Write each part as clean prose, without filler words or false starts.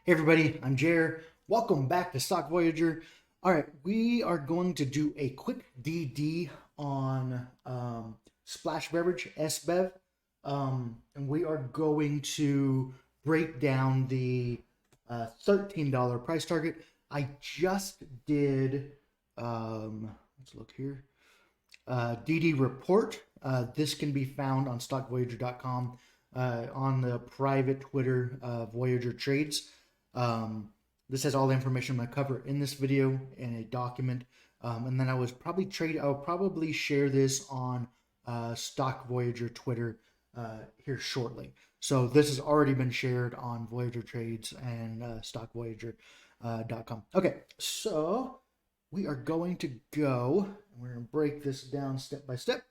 Hey everybody, I'm Jer. Welcome back to Stock Voyager. All right, we are going to do a quick DD on Splash Beverage, SBEV. And we are going to break down the $13 price target. I just did, let's look here, DD report. This can be found on stockvoyager.com on the private Twitter Voyager Trades. This has all the information I'm going to cover in this video in a document. And then I'll probably share this on Stock Voyager Twitter here shortly. So this has already been shared on Voyager Trades and stockvoyager.com. Okay, so we are going to go, we're going to break this down step by step.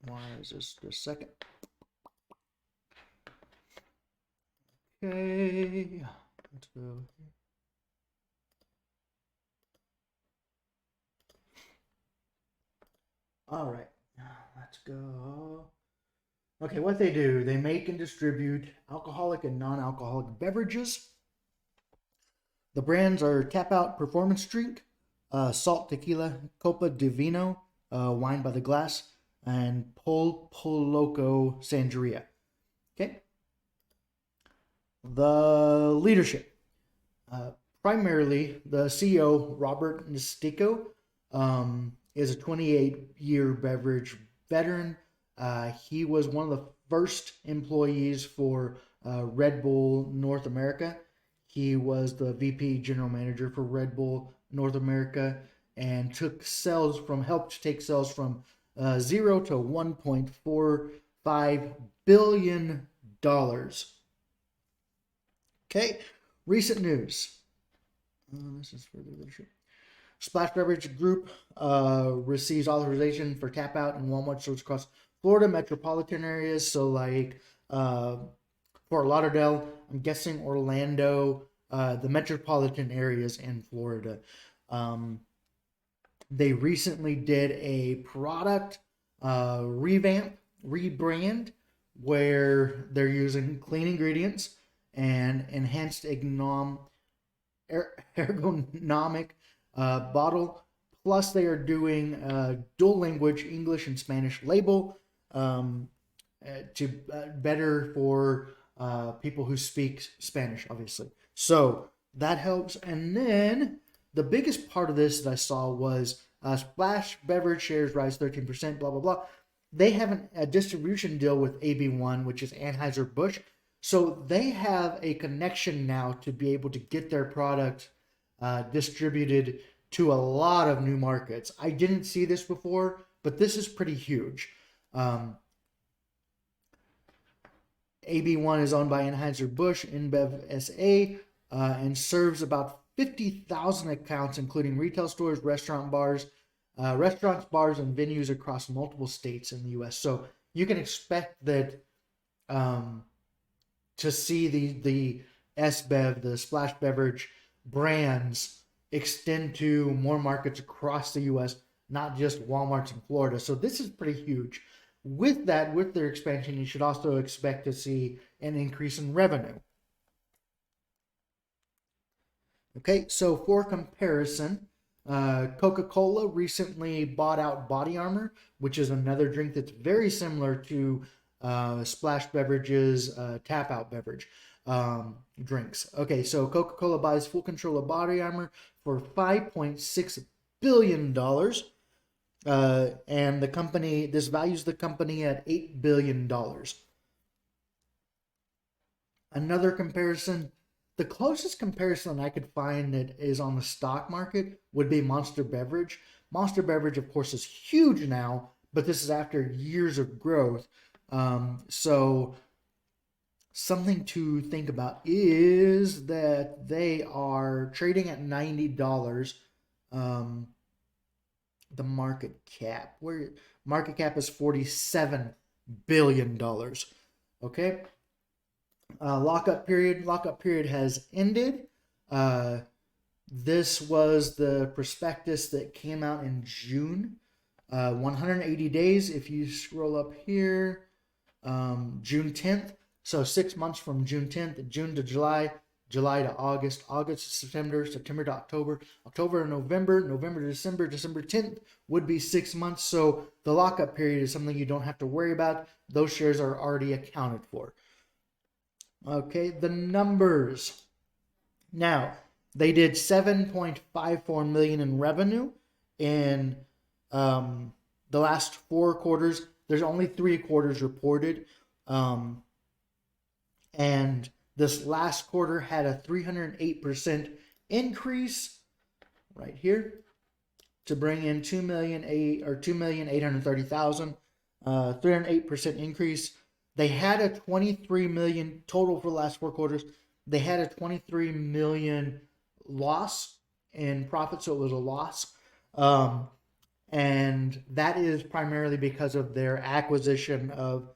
Why is this just a second? Okay, let's go here. All right, let's go. Okay, what they do, they make and distribute alcoholic and non-alcoholic beverages. The brands are Tap Out Performance Drink, Salt Tequila, Copa de Vino, Wine by the Glass, and Loco Sangria. Okay. The leadership. Primarily, the CEO, Robert Nistico, is a 28-year beverage veteran. He was one of the first employees for Red Bull North America. He was the VP General Manager for Red Bull North America and helped take sales from 0 to $1.45 billion. Okay, recent news. This is for the leadership. Splash Beverage Group receives authorization for tap out in Walmart stores across Florida metropolitan areas. So like Fort Lauderdale, I'm guessing Orlando, the metropolitan areas in Florida. They recently did a product rebrand, where they're using clean ingredients and enhanced ergonomic bottle. Plus, they are doing dual language English and Spanish label to better for people who speak Spanish, obviously. So that helps. And then the biggest part of this that I saw was Splash Beverage shares rise 13%, blah, blah, blah. They have a distribution deal with AB1, which is Anheuser-Busch. So they have a connection now to be able to get their product distributed to a lot of new markets. I didn't see this before, but this is pretty huge. AB1 is owned by Anheuser-Busch InBev SA and serves about 50,000 accounts, including retail stores, restaurants, bars, and venues across multiple states in the U.S. So you can expect that to see the SBEV, the Splash Beverage brands, extend to more markets across the U.S., not just Walmart's in Florida. So this is pretty huge. With that, with their expansion, you should also expect to see an increase in revenue. Okay, so for comparison, Coca-Cola recently bought out Body Armor, which is another drink that's very similar to Splash Beverage's Tap Out beverage drinks. Okay, so Coca-Cola buys full control of Body Armor for $5.6 billion. And this values the company at $8 billion. Another comparison, the closest comparison I could find that is on the stock market would be Monster Beverage. Monster Beverage, of course, is huge now, but this is after years of growth. So something to think about is that they are trading at $90. The market cap, market cap is $47 billion. Okay. Lockup period has ended. This was the prospectus that came out in June. 180 days. If you scroll up here, June 10th, So 6 months from June 10th, June to July, July to August, August to September, September to October, October to November, November to December, December 10th would be 6 months. So the lockup period is something you don't have to worry about. Those shares are already accounted for. Okay, the numbers. Now, they did 7.54 million in revenue in the last 4 quarters. There's only 3 quarters reported. And this last quarter had a 308% increase right here to bring in 2,830,000. 308% increase. They had a 23 million total for the last 4 quarters. They had a 23 million loss in profit, so it was a loss. And that is primarily because of their acquisition of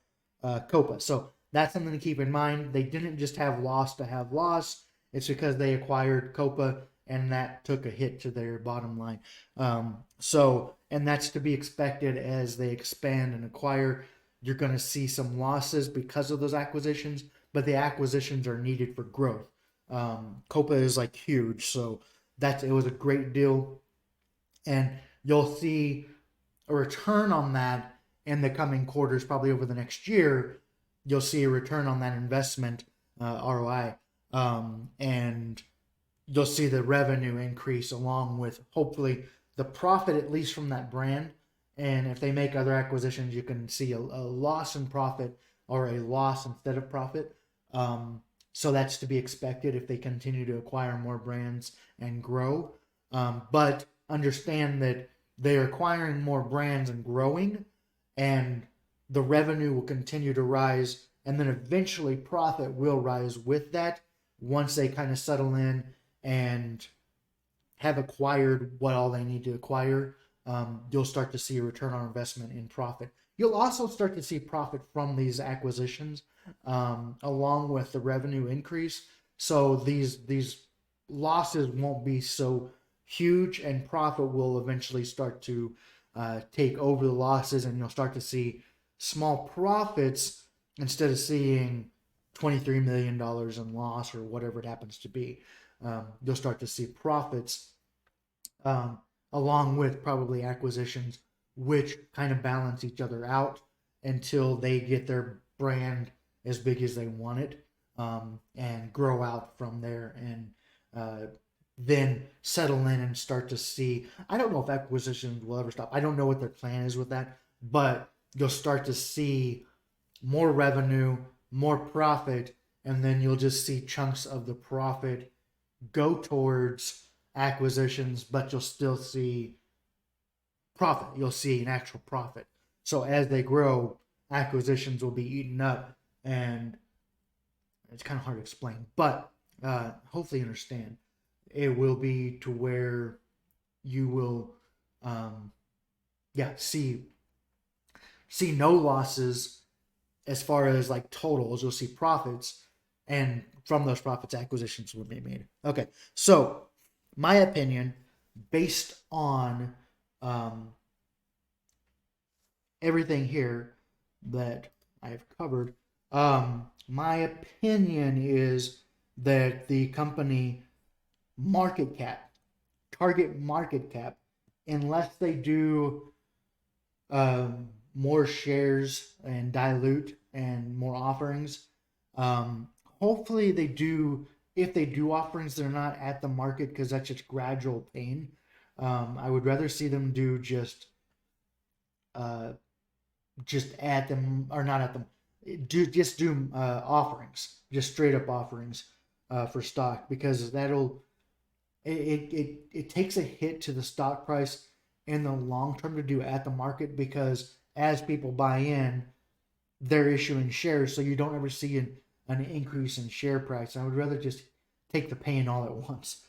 Copa. So that's something to keep in mind. They didn't just have loss to have loss. It's because they acquired Copa, and that took a hit to their bottom line. And that's to be expected as they expand and acquire. You're going to see some losses because of those acquisitions, but the acquisitions are needed for growth. Copa is like huge, so it was a great deal, and you'll see a return on that in the coming quarters, probably over the next year. You'll see a return on that investment, ROI, and you'll see the revenue increase along with hopefully the profit, at least from that brand. And if they make other acquisitions, you can see a loss in profit or a loss instead of profit. So that's to be expected if they continue to acquire more brands and grow. But understand that they're acquiring more brands and growing, and the revenue will continue to rise, and then eventually profit will rise with that once they kind of settle in and have acquired what all they need to acquire. You'll start to see a return on investment in profit. You'll also start to see profit from these acquisitions, along with the revenue increase. So these losses won't be so huge, and profit will eventually start to take over the losses, and you'll start to see small profits instead of seeing $23 million in loss or whatever it happens to be. You'll start to see profits along with probably acquisitions, which kind of balance each other out until they get their brand as big as they want it, and grow out from there, and then settle in and start to see. I don't know if acquisitions will ever stop. I don't know what their plan is with that, but you'll start to see more revenue, more profit, and then you'll just see chunks of the profit go towards acquisitions, but you'll still see profit. You'll see an actual profit. So as they grow, acquisitions will be eaten up, and it's kind of hard to explain, but hopefully you understand. It will be to where you will see no losses as far as like totals. You'll see profits, and from those profits, acquisitions will be made. Okay, so my opinion, based on everything here that I've covered, my opinion is that the company target market cap, unless they do more shares and dilute and more offerings. Hopefully they do. If they do offerings, they're not at the market, because that's just gradual pain. I would rather see them do just at them, or not at them. Do offerings, just straight up offerings for stock, because it takes a hit to the stock price in the long term to do at the market, because as people buy in, they're issuing shares, so you don't ever see an increase in share price. I would rather just take the pain all at once.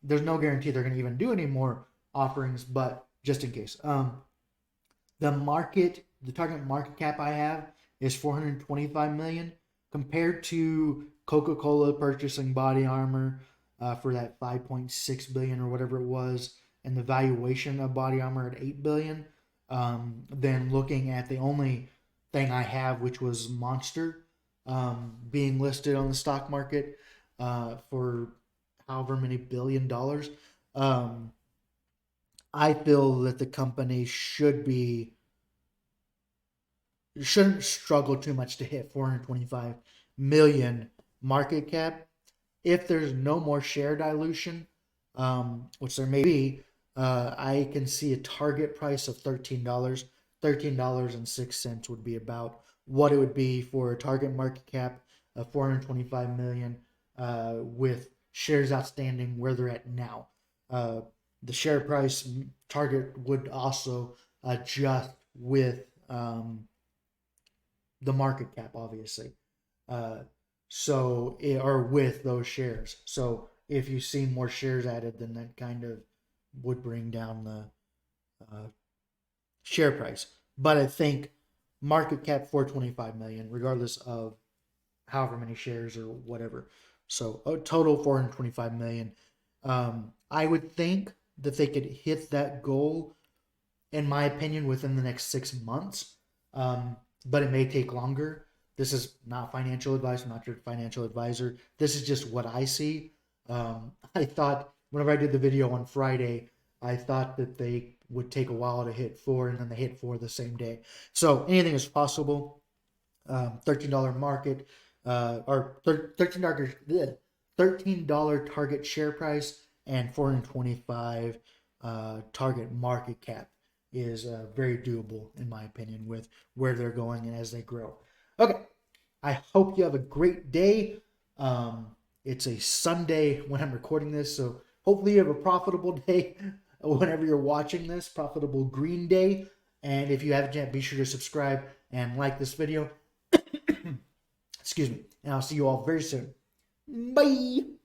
There's no guarantee they're going to even do any more offerings, but just in case. The target market cap I have is 425 million, compared to Coca-Cola purchasing Body Armor for that 5.6 billion or whatever it was, and the valuation of Body Armor at 8 billion. Then looking at the only thing I have, which was Monster, being listed on the stock market for however many $billion. Um, I feel that the company shouldn't struggle too much to hit 425 million market cap if there's no more share dilution, which there may be. I can see a target price of $13. $13.06 would be about what it would be for a target market cap of 425 million with shares outstanding where they're at now. The share price target would also adjust with the market cap, obviously. Uh, or with those shares. So if you see more shares added, then that kind of would bring down the share price. But I think market cap 425 million, regardless of however many shares or whatever. So a total 425 million. I would think that they could hit that goal, in my opinion, within the next 6 months. But it may take longer. This is not financial advice. I'm not your financial advisor. This is just what I see. I thought whenever I did the video on Friday, I thought that they would take a while to hit 4, and then they hit 4 the same day. So anything is possible. $13 market or $13 target share price and 425 target market cap is very doable in my opinion with where they're going and as they grow. Okay, I hope you have a great day. It's a Sunday when I'm recording this, so hopefully you have a profitable day whenever you're watching this, profitable green day. And if you haven't yet, be sure to subscribe and like this video. Excuse me. And I'll see you all very soon. Bye.